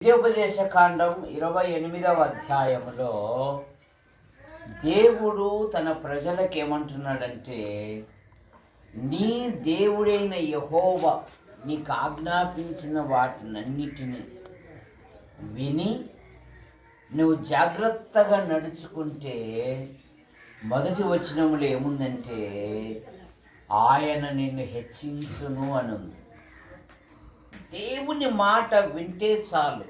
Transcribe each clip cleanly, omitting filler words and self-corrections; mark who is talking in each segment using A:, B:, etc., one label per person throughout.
A: ద్వితీయోపదేశ కాండం 28వ అధ్యాయంలో దేవుడు తన ప్రజలకు ఏమంటున్నాడంటే, నీ దేవుడైన యెహోవా నీకు ఆజ్ఞాపించిన వాటినన్నిటినీ విని నువ్వు జాగ్రత్తగా నడుచుకుంటే, మొదటి వచనములో ఏముందంటే ఆయన నిన్ను హెచ్చించును అని ఉంది. దేవుని మాట వింటే చాలు,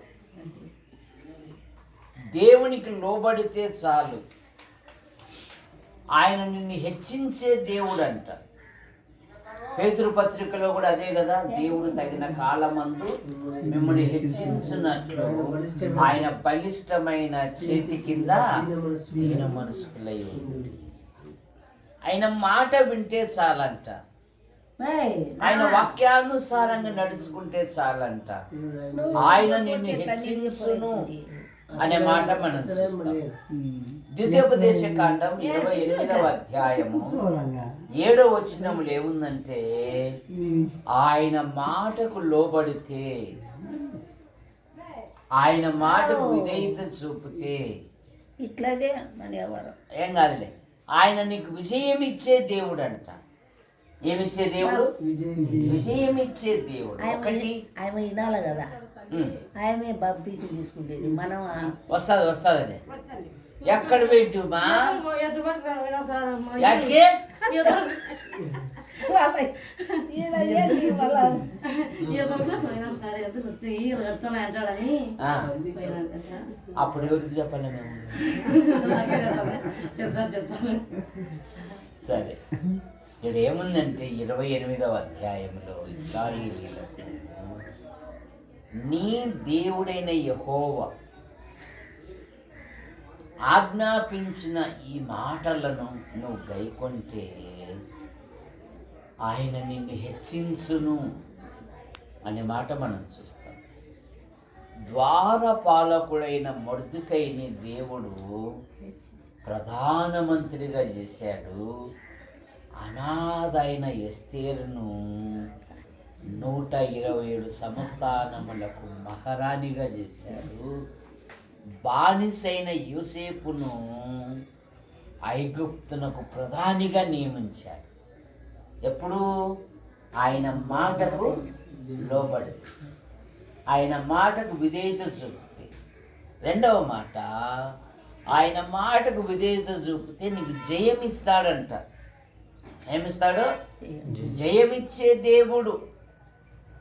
A: దేవునికి లోబడితే చాలు, ఆయన నిన్ను హెచ్చించే దేవుడు అంట. పేతురు పత్రికలో కూడా అదే కదా, దేవుడు తగిన కాలమందు మిమ్మల్ని హెచ్చించున్నట్లు ఆయన బలిష్టమైన చేతి కింద దీన మనసుకులై ఉంది. ఆయన మాట వింటే చాలంట, ఆయన వాక్యానుసారంగా నడుచుకుంటే చాలంట. ఆయన నిన్ను హెచ్చించును అనే మాట మనం చూస్తాం. ద్వితీయోపదేశ కాండం 28వ అధ్యాయము 7వ వచనములు ఏముందంటే, ఆయన మాటకు లోబడితే, ఆయన మాటకు విధేయత చూపితే
B: ఇట్లదే మన ఎవరు
A: ఏం కాదులే, ఆయన నీకు విజయం ఇచ్చే దేవుడు అంట. ఏమిచ్చే దేవుడు? విజయం ఇచ్చే దేవుడు. ఒకటి
B: ఆయన వినాలి కదా, ఆయనే బాప్తీసం తీసుకుంటేది. మనం
A: వస్తుంది ఎక్కడ పెట్టుమా అప్పుడు ఎవరికి చెప్పాలి మేము? సరే, ఇక్కడ ఏముందంటే 28వ అధ్యాయంలో ఇశ్రాయేలీయులకు నీ దేవుడైన యెహోవా ఆజ్ఞాపించిన ఈ మాటలను నువ్వు గైకొంటే ఆయన నిన్ను హెచ్చించును అనే మాట మనం చూస్తాం. ద్వారపాలకుడైన మొర్దెకైని దేవుడు ప్రధానమంత్రిగా చేశాడు. అనాథైన ఎస్తేరును 127 సంస్థానములకు మహారాణిగా చేశాడు. బానిసైన యోసేపును ఐగుప్తునకు ప్రధానిగా నియమించాడు. ఎప్పుడు? ఆయన మాటకు లోబడి, ఆయన మాటకు విధేయత చూపితే. రెండవ మాట, ఆయన మాటకు విధేయత చూపితే నీకు జయం ఇస్తాడంట. ఏమిస్తాడు? జయమిచ్చే దేవుడు.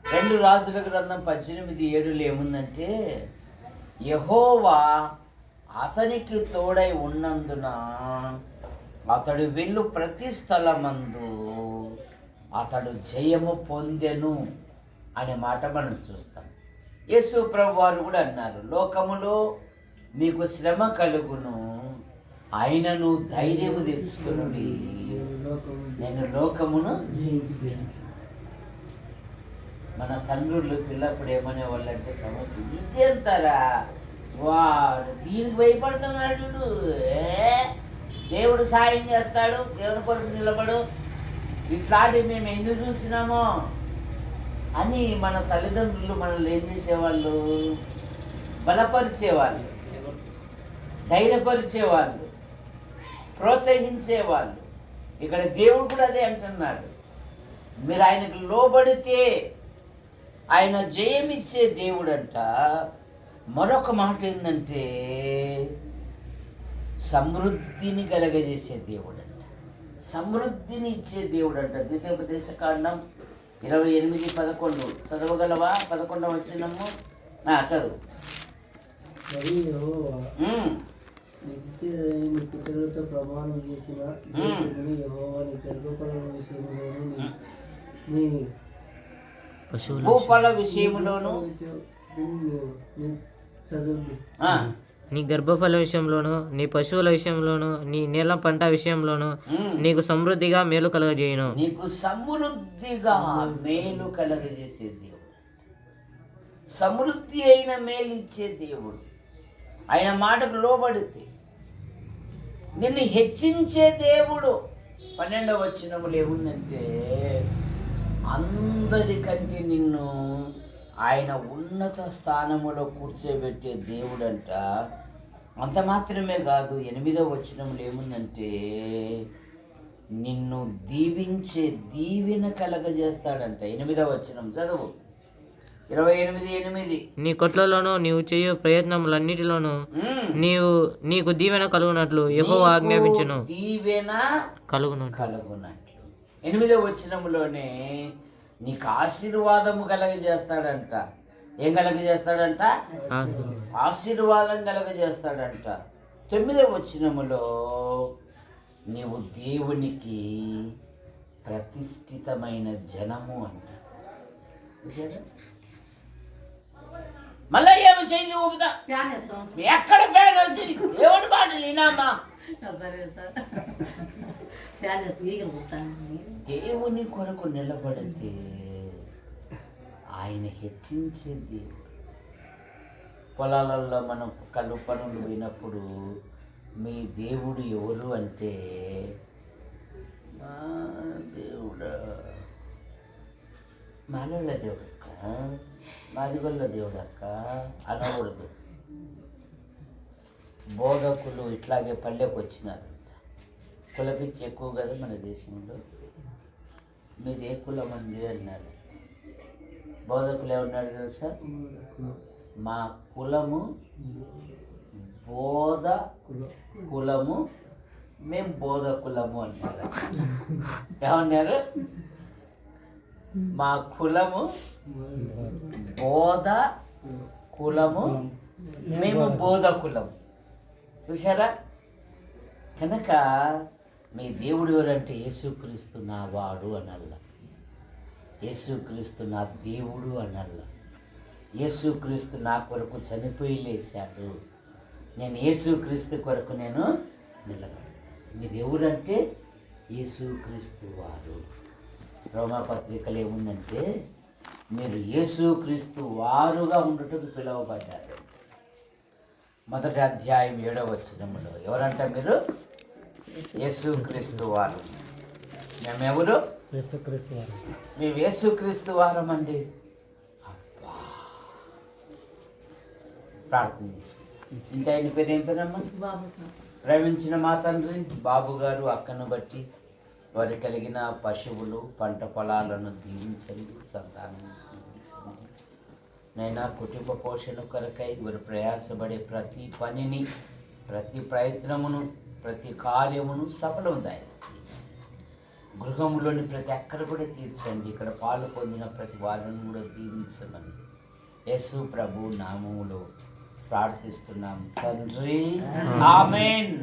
A: 2 రాజుల గ్రంథం 18:7 ఏముందంటే, యెహోవా అతనికి తోడై ఉన్నందున అతడు వెళ్ళు ప్రతి స్థలమందు అతడు జయము పొందెను అనే మాట మనం చూస్తాం. యేసు ప్రభు వారు కూడా అన్నారు, లోకములో మీకు శ్రమ కలుగును, ఆయనను ధైర్యము తెచ్చుకునుడి, నేను లోకమును. మన తండ్రులు పిల్లప్పుడు ఏమనే వాళ్ళంటే సమస్య ఇదేంతారా, వాడు దీనికి భయపడుతున్నాడు, దేవుడు సాయం చేస్తాడు, దేవుని కొరకు నిలబడు, ఇట్లాంటివి మేము ఎన్ని చూసినామో అని మన తల్లిదండ్రులు మనల్ని ఏం చేసేవాళ్ళు? బలపరిచేవాళ్ళు, ధైర్యపరిచేవాళ్ళు, ప్రోత్సహించేవాళ్ళు. ఇక్కడ దేవుడు కూడా అదే అంటున్నాడు, మీరు ఆయనకు లోబడితే ఆయన జయమిచ్చే దేవుడు అంట. మరొక మాట ఏంటంటే, సమృద్ధిని కలగజేసే దేవుడు అంట, సమృద్ధిని ఇచ్చే దేవుడు అంట. ద్వితీయోపదేశ కాండం 28:11 చదవగలవా? 11వ వచనము చదువు.
C: పితరులతో ప్రమాణం చేసిన దేశమును యెహోవా నీ గర్భఫలముల విషయంలోను నీ
A: భూఫల విషయములోను
D: నీ గర్భఫల విషయంలోను, నీ పశువుల విషయంలోను, నీ నీళ్ళ పంట విషయంలోను నీకు సమృద్ధిగా మేలు కలగజేయును.
A: నీకు సమృద్ధిగా మేలు కలగజేసే దేవుడు, సమృద్ధి అయిన మేలు ఇచ్చే దేవుడు. ఆయన మాటకు లోబడితే నిన్ను హెచ్చించే దేవుడు. 12వ వచనములో ఏముందంటే, అందరికంటే నిన్ను ఆయన ఉన్నత స్థానములో కూర్చోబెట్టే దేవుడంట. అంత మాత్రమే కాదు, 8వ వచనంలో ఏముందంటే నిన్ను దీవించే దీవెన కలగజేస్తాడంట. 8వ వచనం చదువు, 28:8.
D: నీ కొట్లలోనూ నీవు చేయు ప్రయత్నములన్నిటిలోనూ నీకు దీవెన కలుగునట్లు యెహోవా ఆజ్ఞాపించును.
A: దీవెన కలుగునట్లు 8వ వచనంలోనే నీకు ఆశీర్వాదము కలగజేస్తాడంట. ఏం కలగజేస్తాడంట? ఆశీర్వాదం కలగజేస్తాడంట. 9వ వచనములో నీవు దేవునికి ప్రతిష్ఠితమైన జనము అంట. మళ్ళీ ఏమి చేసి ఊపుతా, ఎక్కడ ఫ్యాన్ వచ్చింది? దేవుడి మాటలు వినామా? దేవుని కొరకు నిలబడితే ఆయన హెచ్చించే దేవుడు. పొలాలలో మనం పనులు పోయినప్పుడు మీ దేవుడు ఎవరు అంటే, మా దేవుడు మాలల దేవుడక్క, మాదిగొల్ల దేవుడక్క అనకూడదు. బోధకులు ఇట్లాగే పల్లెకు వచ్చినారు. కులపిచ్చి ఎక్కువ కదా మన దేశంలో. మీది ఏ కులం అండి అన్నారు. బోధకులు ఏమన్నాడు తెలుసా? మా కులము బోధ కులము, మేము బోధకులము అన్నారు. ఏమన్నారు? మా కులము బోధ కులము, మేము బోధకులము. చూసారా? కనుక మీ దేవుడు ఎవరంటే యేసుక్రీస్తు నా వాడు అనల్లా, యేసుక్రీస్తు నా దేవుడు అనల్లా. యేసుక్రీస్తు నా కొరకు చనిపోయి లేచాడు, నేను యేసుక్రీస్తు కొరకు నేను నిలబడి. మీరు ఎవరంటే యేసుక్రీస్తు వారు. రోమాపత్రికలు ఏముందంటే మీరు యేసుక్రీస్తు వారుగా ఉండటం పిలువబడ్డారు. 1వ అధ్యాయం 7వ వచనంలో ఎవరంట? మీరు యేసుక్రీస్తు వారు. మేమెవరు? మేము యేసుక్రీస్తు వారం అండి. అబ్బా, ప్రార్థన చేసుకుంటాం. ఇంకా ఆయన పేరు ఏం పేరమ్మా? ప్రేమించిన మా తండ్రి, బాబు గారు అక్కను బట్టి వారి కలిగిన పశువులు పంట పొలాలను దీవించండి, సంతానాన్ని దీవించండి. నైనా కుటుంబ పోషణ కొరకై వారు ప్రయాసపడే ప్రతి పనిని, ప్రతి ప్రయత్నమును, ప్రతి కార్యమును సఫలం దాయించి గృహంలోని ప్రతి ఒక్కరు కూడా తీర్చండి. ఇక్కడ పాలు పొందిన ప్రతి వారిని కూడా దీవించమని యేసు ప్రభు నామములో ప్రార్థిస్తున్నాం తండ్రి. ఆమేన్.